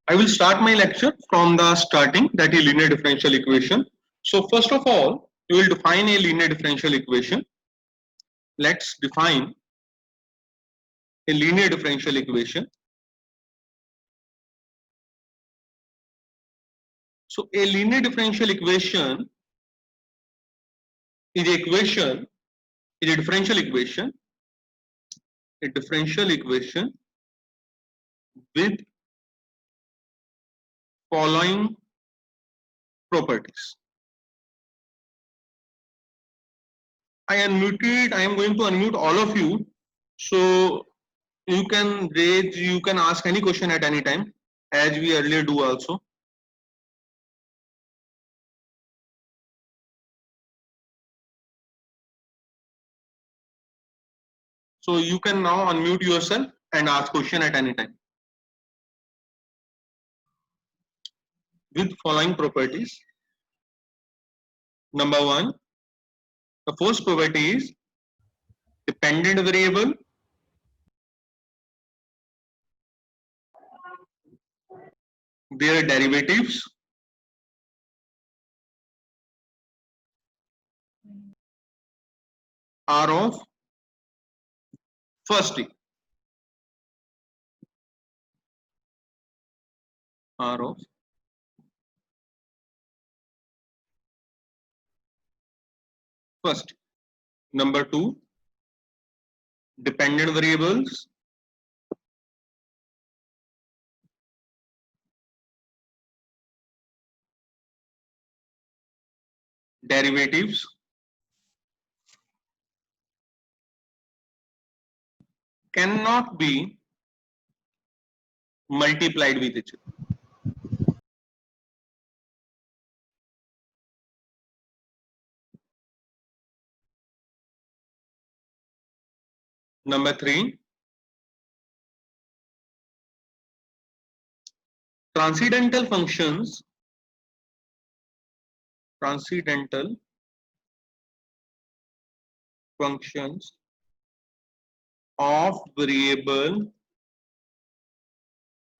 I will start my lecture from the starting, that is linear differential equation. So first of all, you will define a linear differential equation. Let's define a linear differential equation. So a linear differential equation is a differential equation with following properties. I am going to unmute all of you. So you can ask any question at any time, as we earlier do also. So you can now unmute yourself and ask question at any time. With following properties. Number one, the first property is dependent variable their derivatives are of first degree. Are of first. Number two, dependent variables derivatives cannot be multiplied with each other. Number three, transcendental functions of variable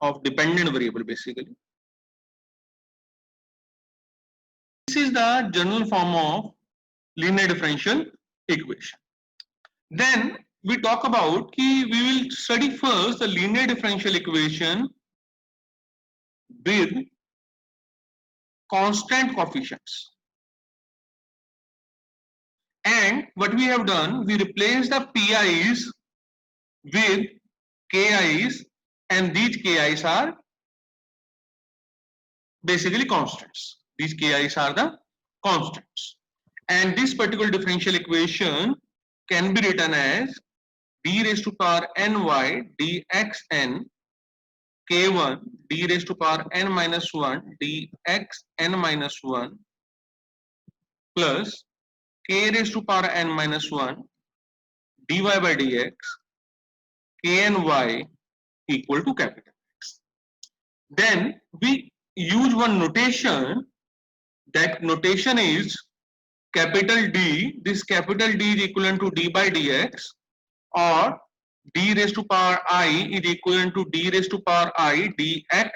of dependent variable basically. This is the general form of linear differential equation. Then we talk about we will study first the linear differential equation with constant coefficients. And what we have done, we replace the pi's with ki's, and these ki's are basically constants. These ki's are the constants. And this particular differential equation can be written as d raised to power ny dxn k1 d raised to power n minus 1 dxn minus 1 plus k raised to power n minus 1 dy by dx kny equal to capital X. Then we use one notation. That notation is capital D. This capital D is equivalent to d by dx, or d raised to power I is equivalent to d raised to power I dx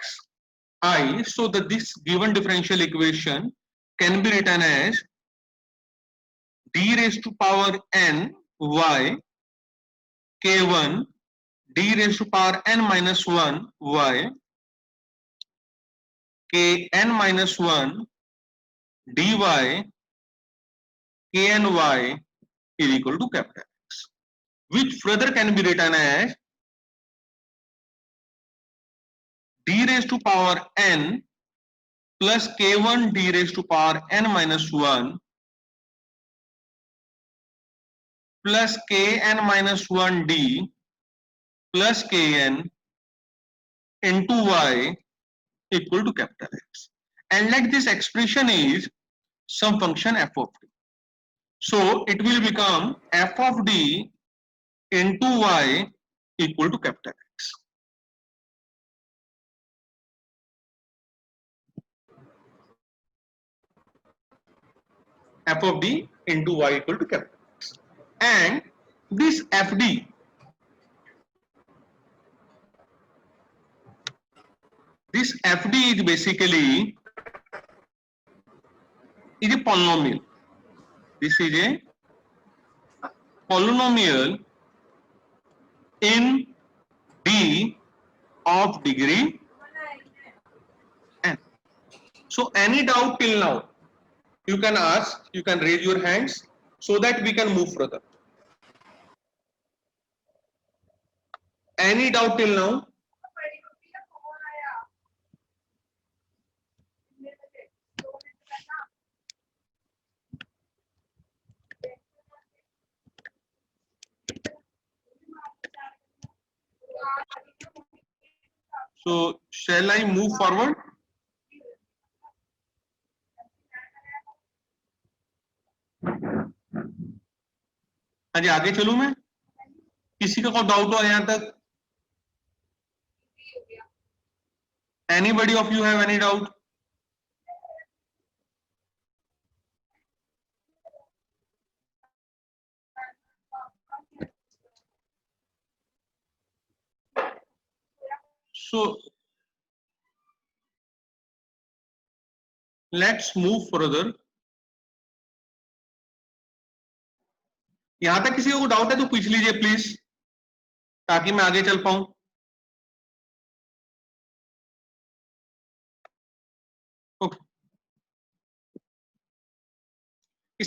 I, so that this given differential equation can be written as d raised to power n y k1 d raised to power n minus 1 y kn minus 1 dy kny is equal to capital X, which further can be written as d raised to power n plus k1 d raised to power n minus 1 plus kn minus 1 d plus kn into y equal to capital X. And let this expression is some function f of d. So it will become f of d into y equal to capital X. F of d into y equal to capital X. And this fd This FD is basically is a polynomial. This is a polynomial in D of degree n. So any doubt till now, you can ask, you can raise your hands so that we can move further. Any doubt till now? So shall I move forward? हाँ जी, आगे चलूं मैं? किसी का कोई doubt हो यहाँ तक? Anybody of you have any doubt? So let's move further. यहां तक किसी को डाउट है तो पूछ लीजिए प्लीज, ताकि मैं आगे चल पाऊं. ओके,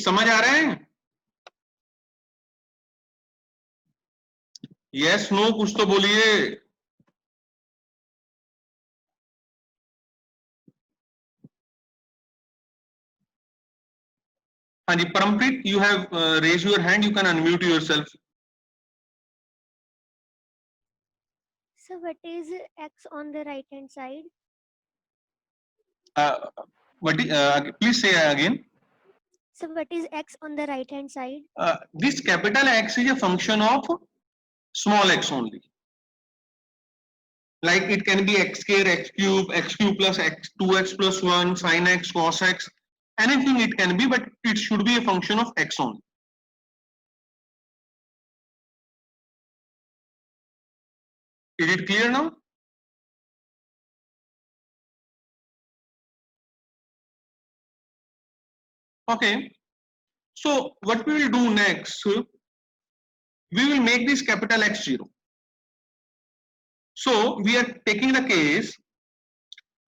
समझ आ रहा है? यस नो कुछ तो बोलिए. हाँ जी, Parampreet, you have raise your hand, you can unmute yourself. So what is x on the right hand side? Please say again. So what is x on the right hand side? This capital X is a function of small x only. Like it can be x square, x cube plus x, 2x plus 1, sin x, cos x, anything it can be, but it should be a function of x only. Is it clear now? Okay. So what we will do next, we will make this capital X 0. So we are taking the case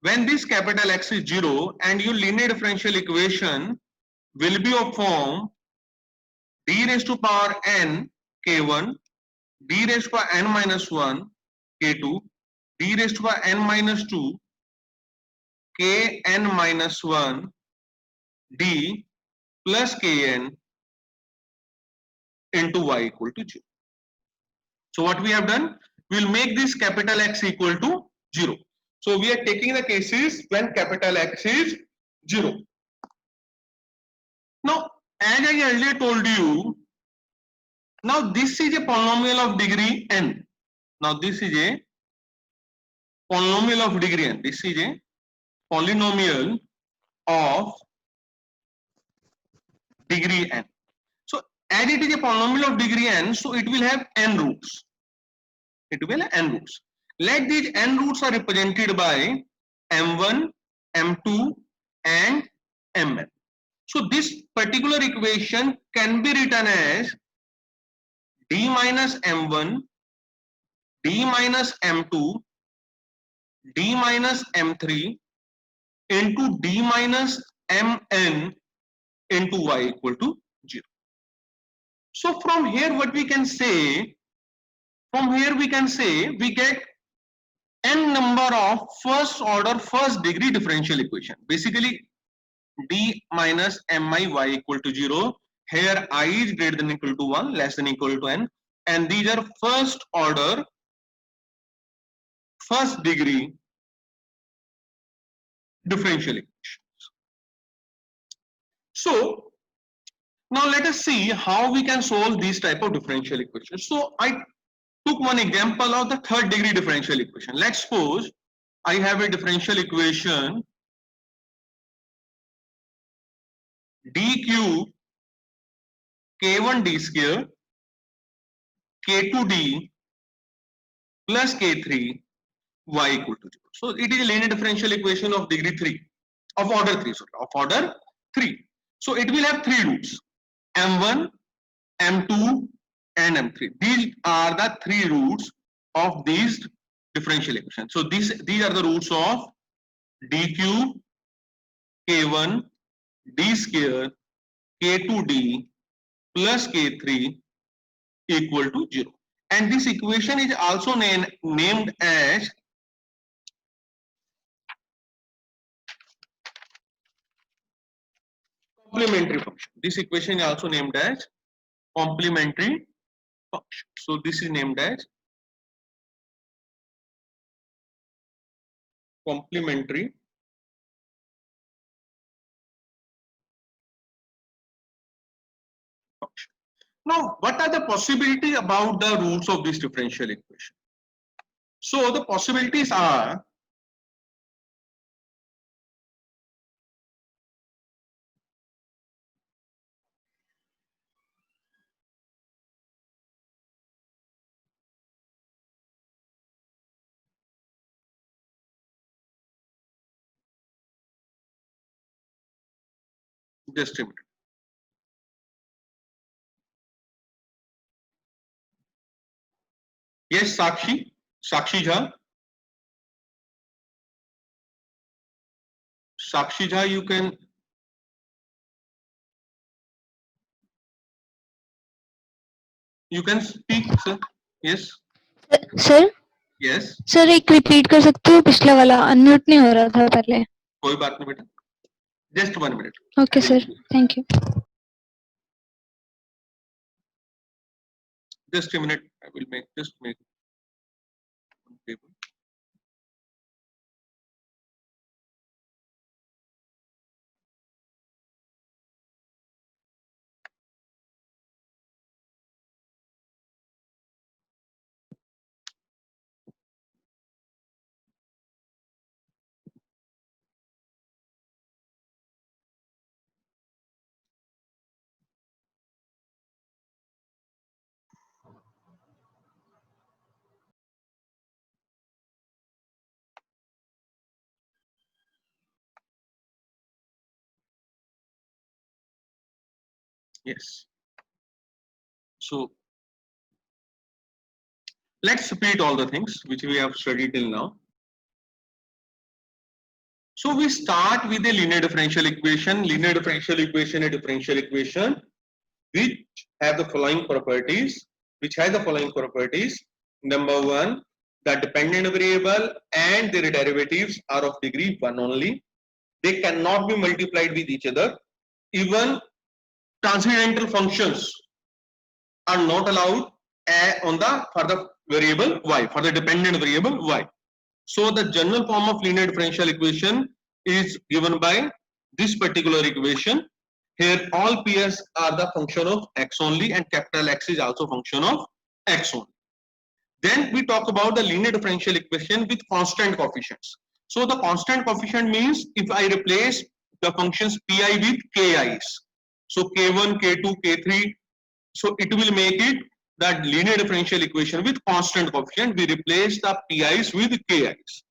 when this capital X is 0 and your linear differential equation will be of form d raised to power n k1, d raised to power n minus 1 k2, d raised to power n minus 2 kn minus 1 d plus kn into y equal to 0. So what we have done, we will make this capital X equal to 0. So we are taking the cases when capital X is 0. Now, as I earlier told you, now this is a polynomial of degree n. Now this is a polynomial of degree n. This is a polynomial of degree n. So as it is a polynomial of degree n, so it will have n roots. It will have n roots. Let these n roots are represented by m1, m2 and mn. So this particular equation can be written as d minus m1, d minus m2, d minus m3 into d minus mn into y equal to 0. So from here what we can say, we get n number of first order first degree differential equation. Basically d minus mi y equal to 0. Here I is greater than equal to 1, less than equal to n, and these are first order first degree differential equations. So now let us see how we can solve these type of differential equations. So I took one example of the third degree differential equation. Let's suppose I have a differential equation d cube k1 d square k2d plus k3 y equal to 0. So it is a linear differential equation of degree 3, of order 3, sorry, of order 3. So it will have 3 roots, m1, m2 and m3. These are the 3 roots of these differential equations. So these are the roots of d cube, k1, d square, k2d plus k3 equal to 0. And this equation is also named as complementary function. This equation is also named as complementary function. So this is named as complementary function. Now, what are the possibilities about the roots of this differential equation? So the possibilities are just a minute. Yes, Sakshi Jha. Sakshi Jha, you can speak, sir. Yes, sir yes. Sir एक repeat कर सकते हो पिछला वाला unmute नहीं हो रहा था पहले कोई बात नहीं बेटा. Just 1 minute. Okay sir thank you Just a minute. I will make one table. Yes. So let's repeat all the things which we have studied till now. So we start with a linear differential equation. Linear differential equation, a differential equation which have the following properties. Which has the following properties. Number 1, the dependent variable and their derivatives are of degree 1 only. They cannot be multiplied with each other. Even transcendental functions are not allowed for the variable y, for the dependent variable y. So the general form of linear differential equation is given by this particular equation. Here all p's are the function of x only and capital X is also function of x only. Then we talk about the linear differential equation with constant coefficients. So the constant coefficient means if I replace the functions pi with ki's. So k1, k2, k3. So it will make it that linear differential equation with constant coefficient. We replace the pi's with ki's.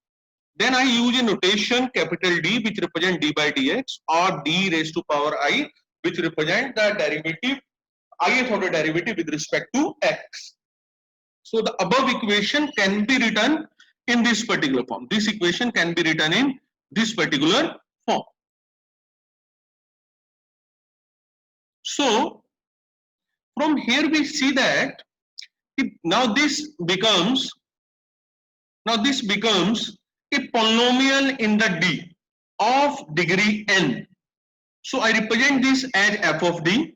Then I use a notation capital D which represent d by dx or d raised to power I which represent the derivative, ith order derivative with respect to x. So the above equation can be written in this particular form. This equation can be written in this particular form. So from here we see that now this becomes a polynomial in the D of degree n. So I represent this as f of d.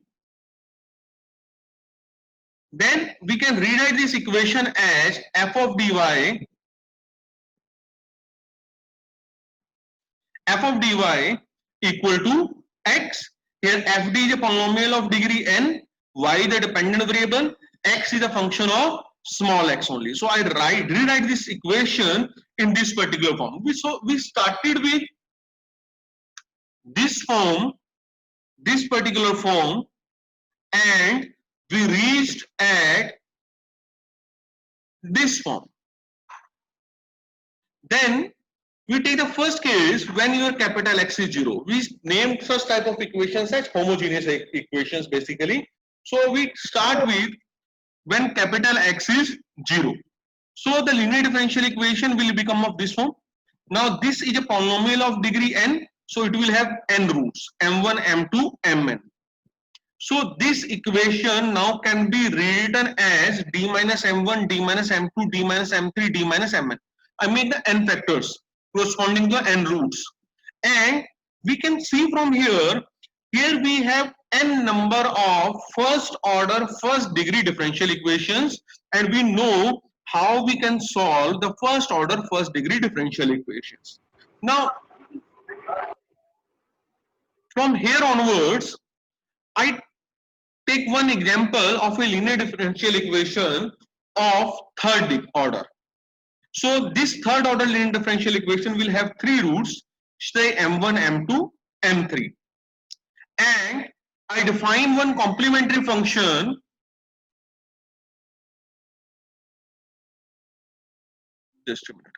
Then we can rewrite this equation as f of dy equal to x. Here fd is a polynomial of degree n, y the dependent variable, x is a function of small x only. So I rewrite this equation in this particular form. So we started with this form, this particular form, and we reached at this form. Then We take the first case when your capital X is 0. We named such type of equations as homogeneous equations basically. So we start with when capital X is 0. So the linear differential equation will become of this form. Now this is a polynomial of degree n, so it will have n roots, m1, m2, mn. So this equation now can be rewritten as d minus m1, d minus m2, d minus m3, d minus mn. I mean the n factors corresponding to n roots. And we can see from here, here we have n number of first order, first degree differential equations, and we know how we can solve the first order, first degree differential equations. Now, from here onwards, I take one example of a linear differential equation of third order. So this third order linear differential equation will have three roots, say m1, m2, m3. And I define one complementary function. Just a minute.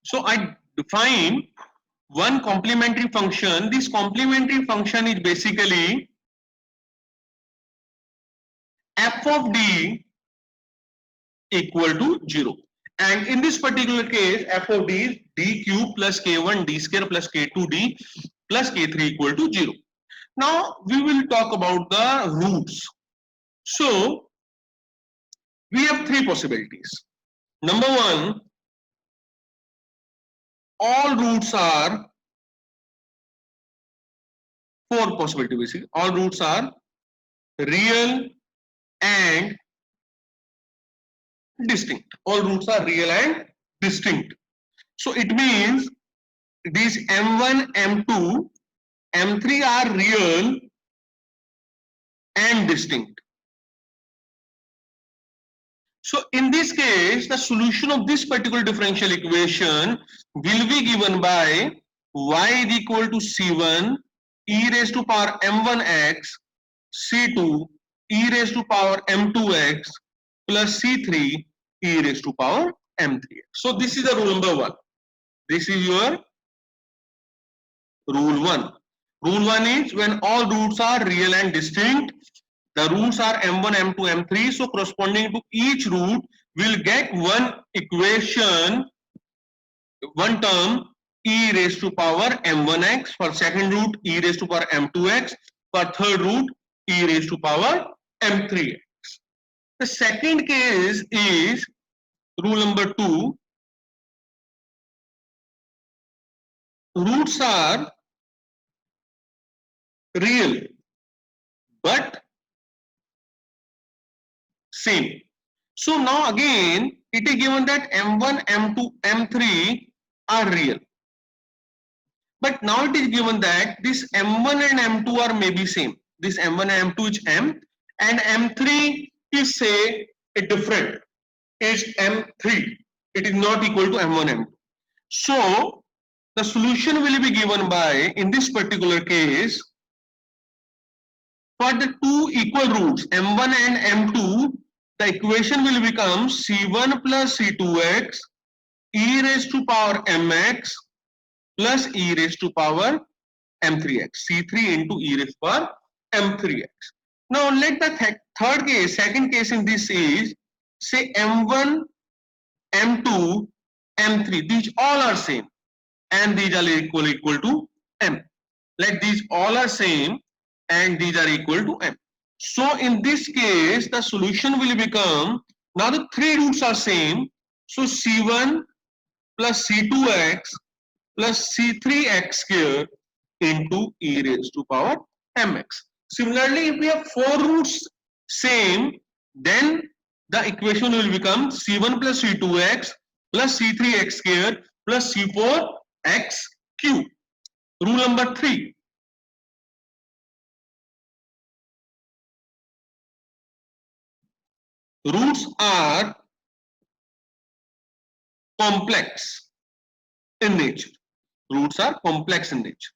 So I define one complementary function. This complementary function is basically f of d equal to 0. And in this particular case, f of d is d cube plus k1 d square plus k2d plus k3 equal to 0. Now we will talk about the roots. So we have three possibilities. Number one, all roots are four possibility basically. All roots are real and distinct. All roots are real and distinct. So it means these m1, m2, m3 are real and distinct. So in this case, the solution of this particular differential equation will be given by y is equal to c1 e raised to power m1x c2 e raised to power m2x plus c3 e raised to power m3x. So this is the rule number one. This is your rule one. Rule one is when all roots are real and distinct, the roots are m1, m2, m3. So corresponding to each root, we'll get one equation, one term e raised to power m1x. For second root, e raised to power m2x. For third root, e raised to power m3x. The second case is rule number two. Roots are real but same. So now again it is given that m1, m2, m3 are real, but now it is given that this m1 and m2 are maybe same. This m1 and m2 is m, and m3 is say a different, is m3. It is not equal to m1, m2. So the solution will be given by, in this particular case, for the two equal roots m1 and m2, the equation will become c1 plus c2x e raised to power mx plus e raised to power m3x, c3 into e raised to power m3x. Now let the third case, second case in this is, say m1, m2, m3, these all are same and these are equal to m. Let these all are same and these are equal to m. So in this case, the solution will become, now the three roots are same, so c1 plus c2x plus c3x square into e raised to power mx. Similarly, if we have four roots same, then the equation will become c1 plus c2x plus c3x square plus c4x cube. Rule number 3. Roots are complex in nature. Roots are complex in nature.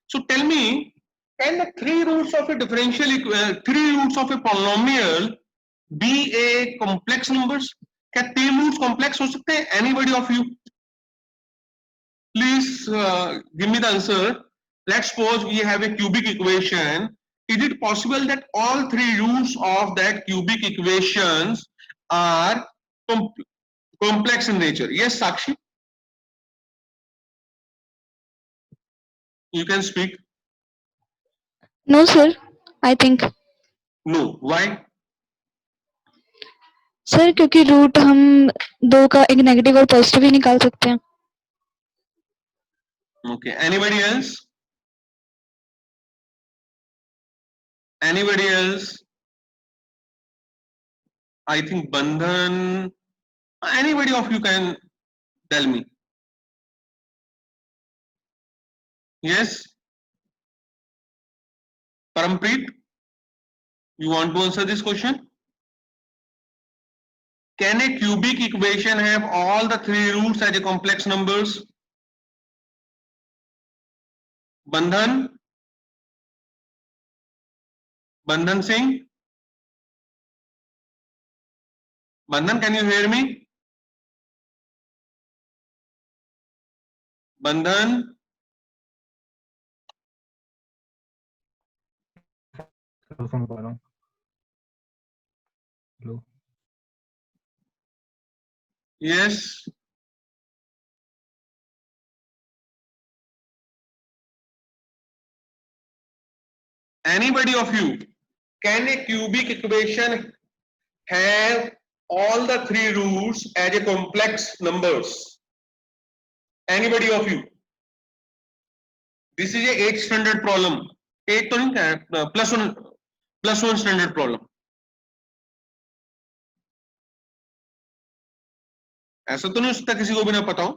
So tell me, can the three roots of a polynomial be a complex numbers? क्या तीन roots complex हो सकते हैं? Anybody of you? Please give me the answer. Let's suppose we have a cubic equation. Is it possible that all three roots of that cubic equations are complex in nature? Yes, Sakshi? You can speak. No, sir. I think. No. Why? Sir क्योंकि root हम दो का एक negative और positive ही निकाल सकते हैं. Okay. Anybody else? Anybody else? I think Bandhan. Anybody of you can tell me. Yes? Parampreet, you want to answer this question? Can a cubic equation have all the three roots as a complex numbers? Bandhan? Bandhan Singh? Bandhan, can you hear me? Bandhan? सुन पा रहा हूँ. Hello. Yes. Anybody of you, can a cubic equation have all the three roots as a complex numbers? Anybody of you? This is a 8th standard problem. 8 तो नहीं क्या, plus one standard problem. ऐसा तो नहीं हो सकता किसी को भी ना पता हो.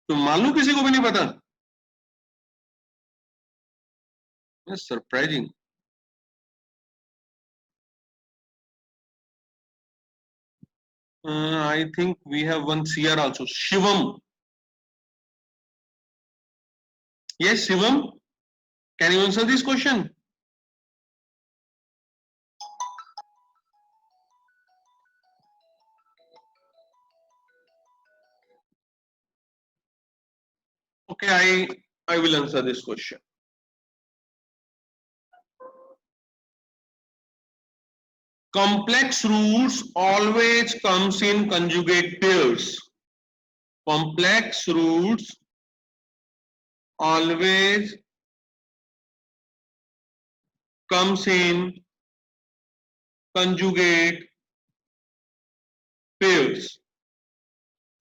तो मालूम किसी को भी नहीं पता. That's surprising. I think we have one CR also. Shivam. Yes, Shivam. Can you answer this question? Okay, I will answer this question. Complex roots always comes in conjugate pairs. Complex roots always comes in conjugate pairs.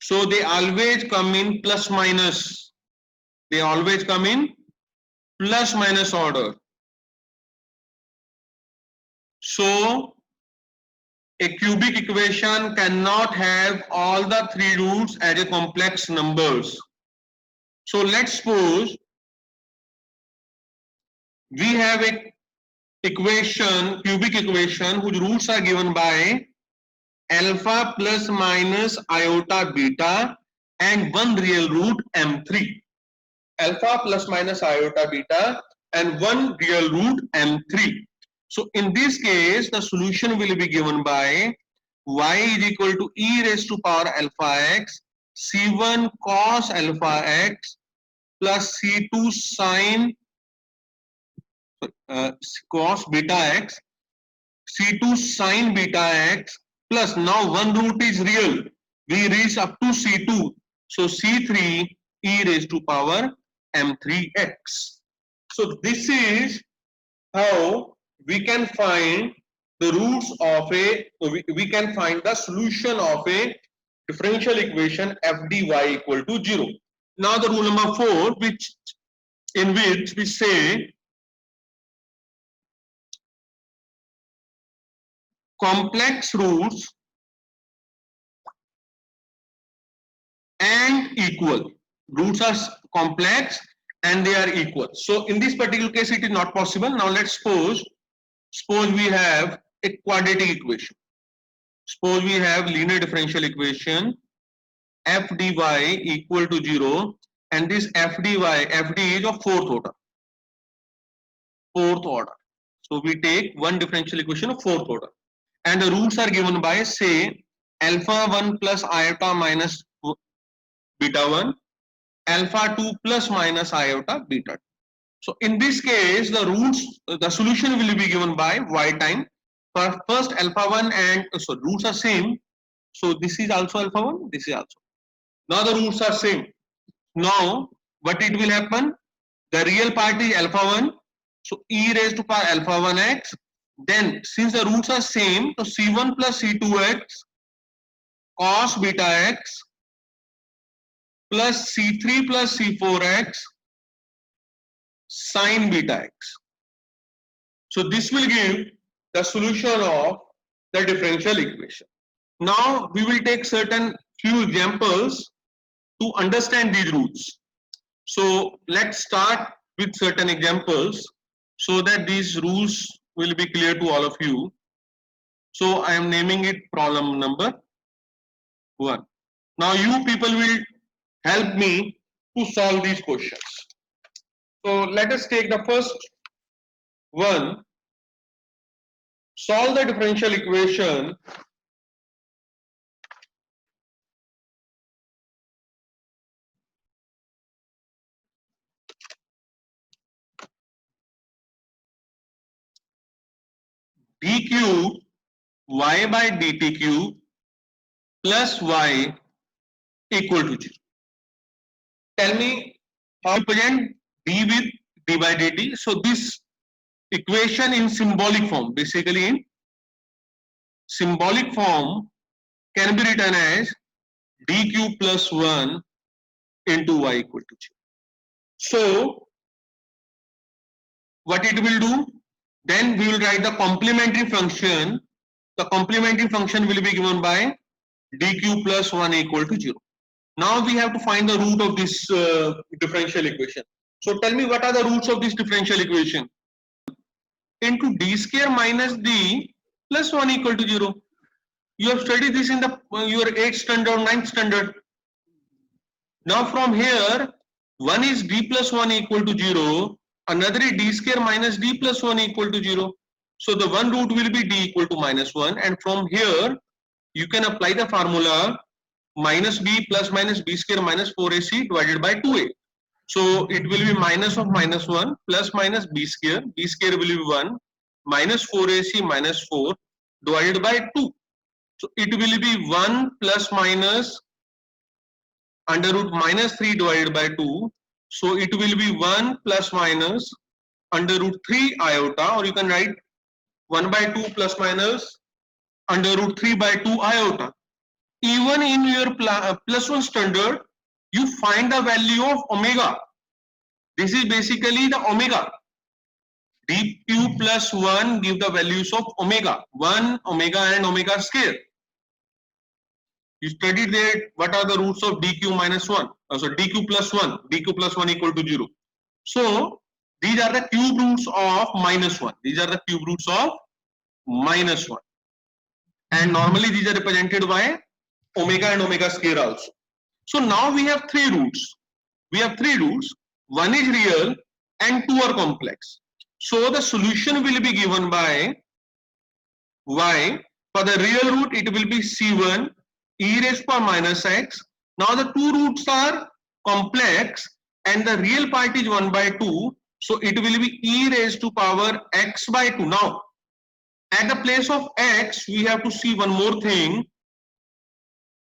So they always come in plus minus. They always come in plus minus order. So a cubic equation cannot have all the three roots as a complex numbers. So let's suppose we have a equation, cubic equation, whose roots are given by alpha plus minus iota beta and one real root m3. Alpha plus minus iota beta and one real root m3. So in this case, the solution will be given by y is equal to e raised to power alpha x, c1 cos alpha x plus c2 sin cos beta x, c2 sin beta x plus now one root is real. We reach up to c2. So c3 e raised to power m3x. So this is how we can find the roots of we can find the solution of a differential equation f dy equal to 0. Now the rule number 4, in which we say complex roots and equal. Roots are complex and they are equal. So in this particular case, it is not possible. Now let's suppose we have a quadratic equation. Suppose we have linear differential equation f dy equal to 0, and this fd is of fourth order. So we take one differential equation of fourth order, and the roots are given by, say, alpha 1 plus iota minus beta 1, alpha 2 plus minus iota beta 2. So in this case, the solution will be given by y time. First alpha 1 and so roots are same. So this is also alpha 1, this is also. Now the roots are same. Now what it will happen? The real part is alpha 1. So e raised to power alpha 1x. Then since the roots are same, so c1 plus c2x cos beta x plus c3 plus c4x sin beta x. So this will give the solution of the differential equation. Now we will take certain few examples to understand these roots. So let's start with certain examples so that these rules will be clear to all of you. So I am naming it problem number 1. Now you people will help me to solve these questions. So let us take the first one. Solve the differential equation d cube y by dt cube plus y equal to 0. Tell me how to present d with d by dt. So this equation in symbolic form, basically in symbolic form, can be written as d cube plus 1 into y equal to 0. So what it will do? Then we will write the complementary function. The complementary function will be given by d cube plus 1 equal to 0. Now we have to find the root of this differential equation. So tell me, what are the roots of this differential equation? Into d square minus d plus 1 equal to 0. You have studied this in the your 8th standard or 9th standard. Now from here, one is d plus 1 equal to 0, another is d square minus d plus 1 equal to 0. So the one root will be d equal to minus 1, and from here you can apply the formula minus b plus minus b square minus 4ac divided by 2a. So it will be minus of minus 1 plus minus b square will be 1 minus 4ac minus 4 divided by 2. So it will be 1 plus minus under root minus 3 divided by 2. So it will be 1 plus minus under root 3 iota, or you can write 1 by 2 plus minus under root 3 by 2 iota. Even in your plus 1 standard, you find the value of omega. This is basically the omega. D cube plus 1 give the values of omega. 1, omega and omega square. You studied that what are the roots of d cube minus 1. So d cube plus 1. d cube plus 1 equal to 0. So these are the cube roots of minus 1. These are the cube roots of minus 1. And normally these are represented by omega and omega square also. So now we have 3 roots. We have 3 roots. One is real and 2 are complex. So the solution will be given by y. For the real root, it will be c1 e raised to power minus x. Now the 2 roots are complex and the real part is 1 by 2. So it will be e raised to power x by 2. Now at the place of x, we have to see one more thing.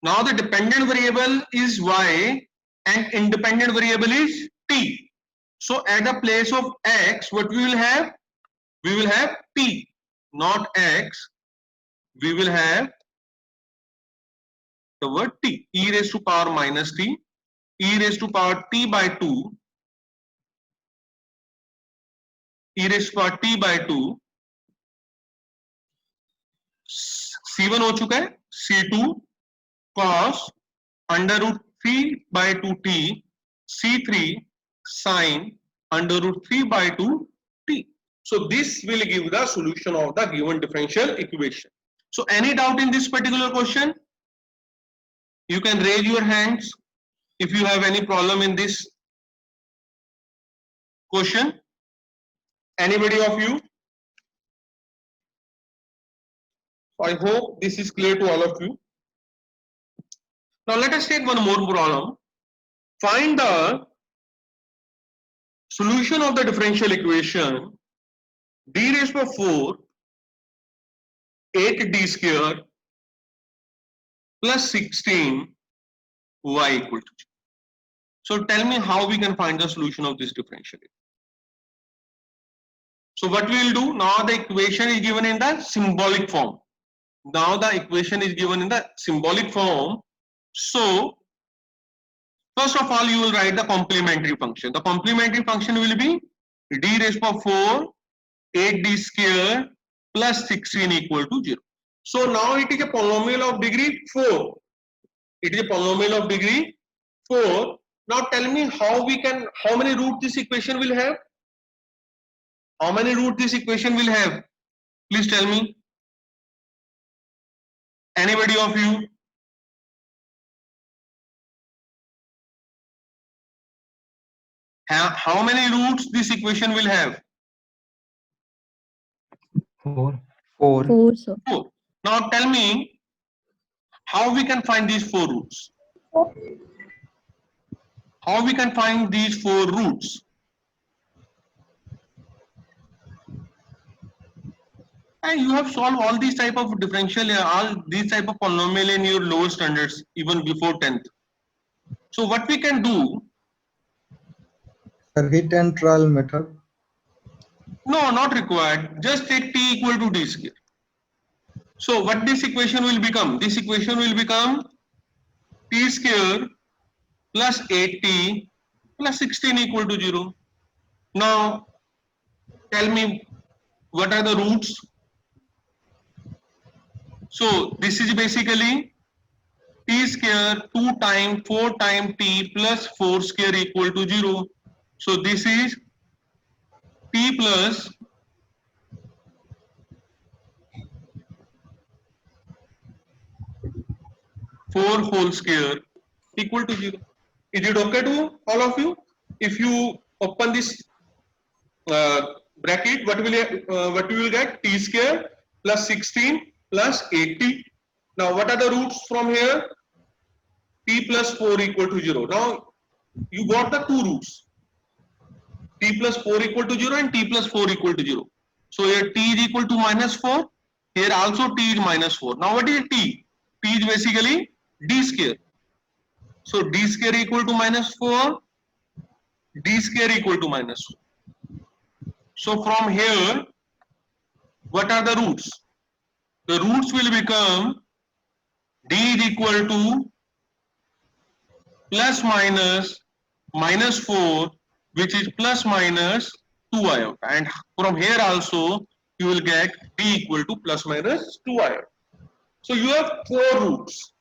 Now the dependent variable is y and independent variable is t. So at the place of x, what we will have? We will have t, not x. We will have the word t, e raised to power minus t, e raised to power t by 2, e raised to power t by 2, c1 हो चुका है, c2 cos under root 3 by 2t, c3 sin under root 3 by 2t. So this will give the solution of the given differential equation. So any doubt in this particular question? You can raise your hands if you have any problem in this question. Anybody of you? I hope this is clear to all of you. Now let us take one more problem. Find the solution of the differential equation d raised by 4 8d square plus 16 y equal to 0. So tell me how we can find the solution of this differential equation. So what we will do, now the equation is given in the symbolic form. Now the equation is given in the symbolic form. So first of all, you will write the complementary function. The complementary function will be d raised by 4 8d square plus 16 equal to 0. So now it is a polynomial of degree 4. It is a polynomial of degree 4. Now tell me how many roots this equation will have? How many roots this equation will have? Please tell me. Anybody of you? How many roots this equation will have? 4. 4, sir. 4. Now tell me how we can find these 4 roots. How we can find these 4 roots? And you have solved all these type of differential, all these type of polynomial in your lower standards even before 10th. So what we can do? Hit and trial method. No, not required. Just take t equal to d square. So what this equation will become? This equation will become t square plus 8t plus 16 equal to 0. Now tell me what are the roots? So this is basically t square 2 times 4 times t plus 4 square equal to 0. So this is t plus 4 whole square equal to 0. Is it okay to all of you? If you open this bracket, what you will get? T square plus 16 plus 80. Now what are the roots from here? T plus 4 equal to 0. Now you got the 2 roots. T plus 4 equal to 0 and t plus 4 equal to 0. So here t is equal to minus 4. Here also t is minus 4. Now what is t? T is basically d square. So d square equal to minus 4. D square equal to minus 4. So from here, what are the roots? The roots will become d is equal to plus minus minus 4, which is plus minus 2 iota, and from here also you will get d equal to plus minus 2 iota. So you have 4 roots.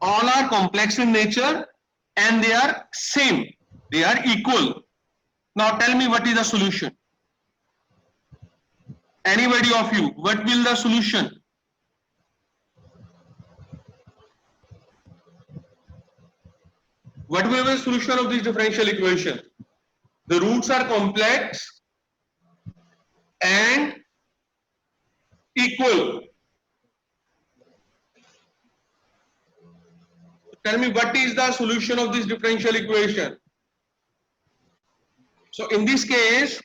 All are complex in nature and they are same. They are equal. Now tell me what is the solution? Anybody of you, what will the solution? What will be the solution of this differential equation? The roots are complex and equal. Tell me what is the solution of this differential equation? So in this case,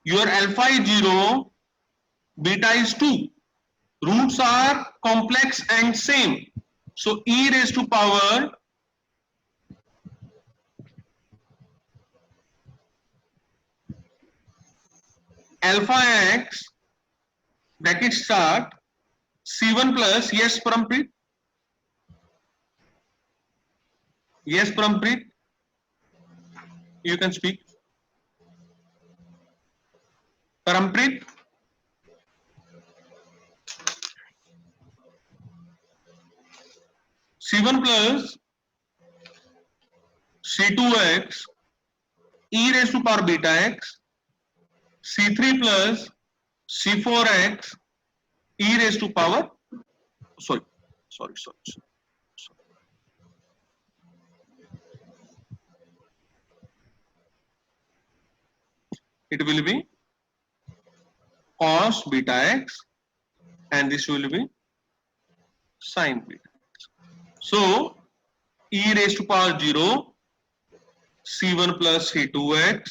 your alpha is 0, beta is 2. Roots are complex and same. So e raised to power alpha x bracket start c1 plus, yes Parampreet? Yes Parampreet? You can speak. Parampreet? C1 plus C2x e raised to power beta x, C3 plus C4x e raised to power sorry. It will be cos beta x and this will be sin beta x. So e raised to power 0 c1 plus c2x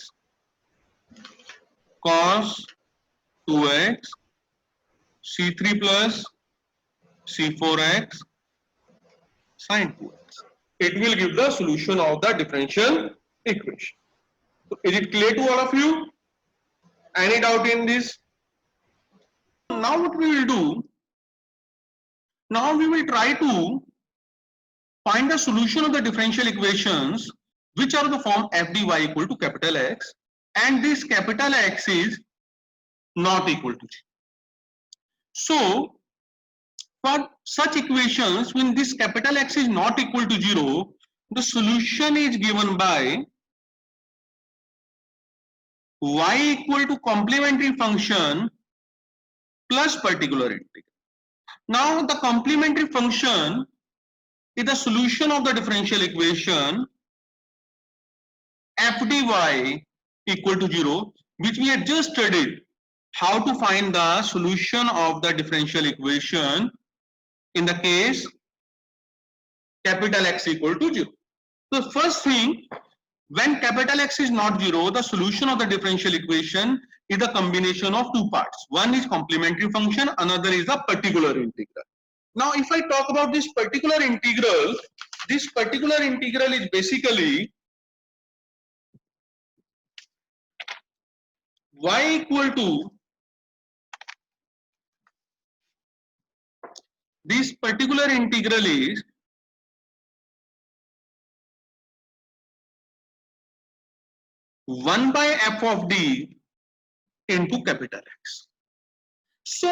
cos 2x c3 plus c4x sin 2x. It will give the solution of the differential equation. So is it clear to all of you? Any doubt in this? Now what we will do? Now we will try to find the solution of the differential equations which are the form f dy equal to capital X and this capital X is not equal to g. So for such equations when this capital X is not equal to 0, the solution is given by y equal to complementary function plus particular integral. Now the complementary function is the solution of the differential equation f dy equal to 0, which we had just studied how to find the solution of the differential equation in the case capital X equal to 0. So first thing, when capital X is not 0, the solution of the differential equation is a combination of two parts. One is complementary function, another is a particular integral. Now if I talk about this particular integral is basically y equal to this particular integral is one by f of d into capital X. So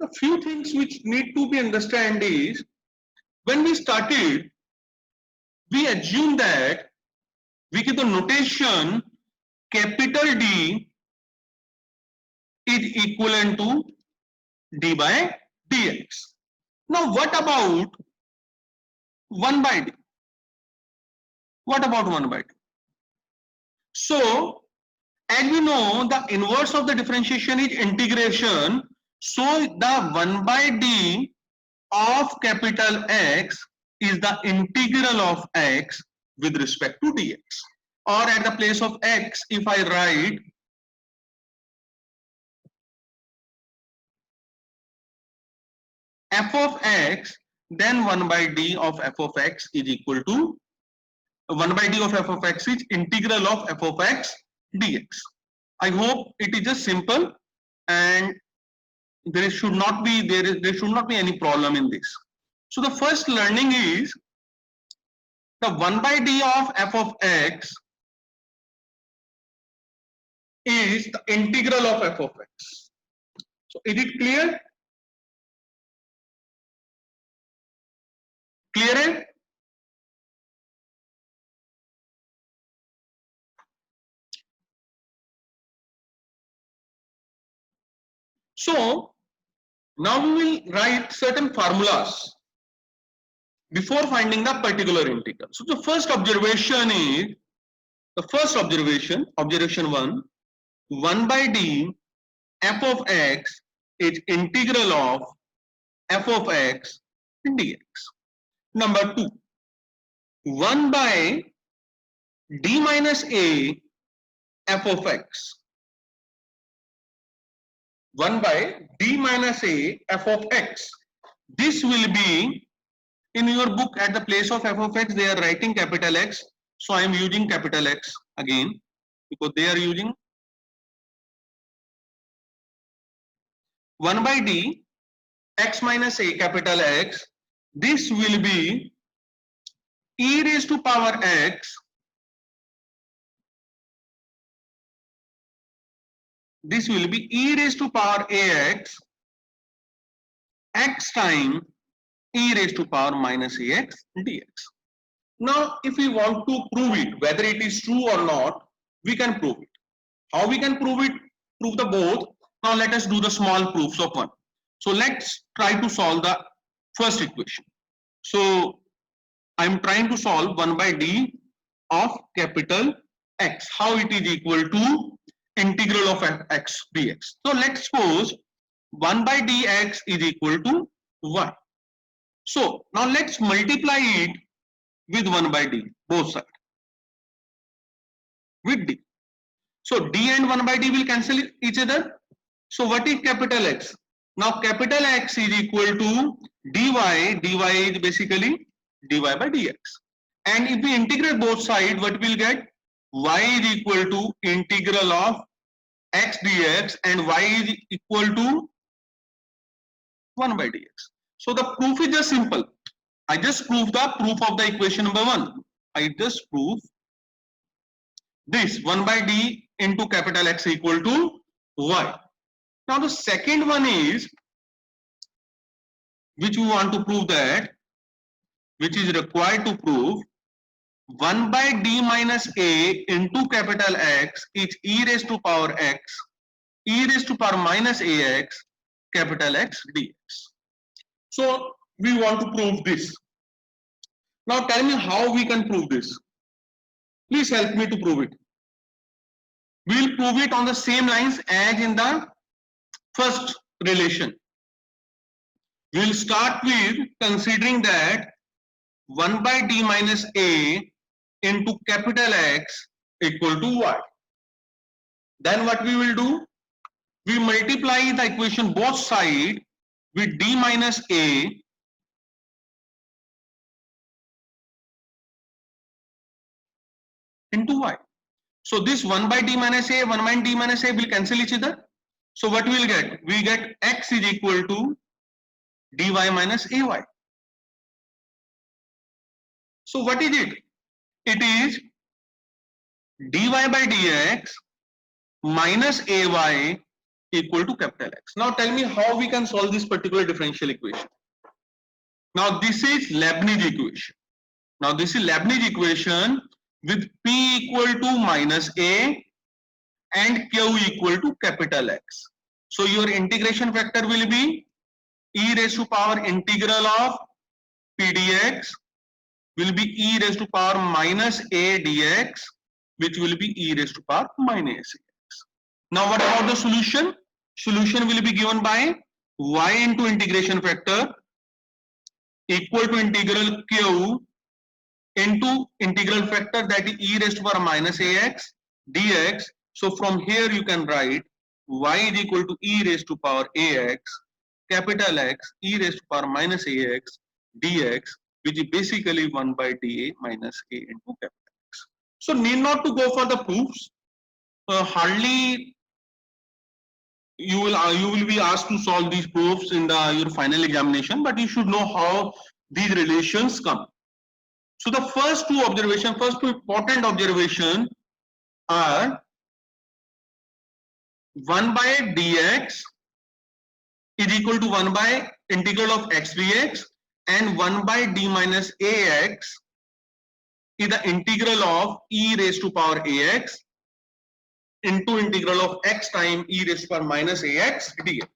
the few things which need to be understood is when we started, we assumed that we give the notation capital D is equivalent to d by dx. Now what about 1 by d? What about 1 by d? So as we know, the inverse of the differentiation is integration. So the 1 by d of capital X is the integral of x with respect to dx. Or at the place of x, if I write f of x, then 1 by d of f of x is equal to 1 by d of f of x is integral of f of x dx. I hope it is just simple and there should not be any problem in this. So the first learning is the 1 by d of f of x is the integral of f of x. So is it clear? Clear? So now we will write certain formulas before finding the particular integral. So the first observation is observation 1 by d f of x is integral of f of x dx. Number 2, 1 by d minus a f of x. 1 by d minus a f of x. This will be in your book at the place of f of x they are writing capital X. So I am using capital X again because they are using 1 by d x minus a capital X. This will be e raised to power x. This will be e raised to power ax x time e raised to power minus ax dx. Now if we want to prove it, whether it is true or not, we can prove it. How we can prove it? Prove the both. Now let us do the small proofs of one. So let's try to solve the first equation. So I'm trying to solve 1 by d of capital X. How it is equal to integral of x dx. So let's suppose 1 by dx is equal to y. So now let's multiply it with 1 by d, both sides, with d. So d and 1 by d will cancel each other. So what is capital X? Now capital X is equal to dy. Dy is basically dy by dx. And if we integrate both sides, what we'll get? Y is equal to integral of x dx, and y is equal to 1 by dx. So the proof is just simple. I just proved the proof of the equation number 1. I just prove this 1 by d into capital X equal to y. Now the second one is, which we want to prove that, which is required to prove 1 by d minus a into capital X is e raised to power x, e raised to power minus ax, capital X dx. So we want to prove this. Now tell me how we can prove this. Please help me to prove it. We'll prove it on the same lines as in the first relation. We'll start with considering that 1 by d minus a into capital X equal to y. Then what we will do? We multiply the equation both sides with d minus a into y. So this 1 by d minus a, 1 by d minus a will cancel each other. So what we will get? We get x is equal to dy minus ay. So what is it? It is dy by dx minus ay equal to capital X. Now tell me how we can solve this particular differential equation. Now this is Leibniz equation. Now this is Leibniz equation with p equal to minus a and q equal to capital X. So your integration factor will be e raised to power integral of p dx will be e raised to power minus a dx, which will be e raised to power minus ax. Now what about the solution? Solution will be given by y into integration factor equal to integral q into integral factor, that is e raised to power minus ax dx. So from here you can write y is equal to e raised to power ax, capital X, e raised to power minus ax dx, which is basically 1 by dA minus a into capital X. So need not to go for the proofs. Hardly you will be asked to solve these proofs in your final examination, but you should know how these relations come. So the first two important observation are 1 by dx is equal to 1 by integral of x dx, and 1 by d minus ax is the integral of e raised to power ax into integral of x time e raised to power minus ax dx.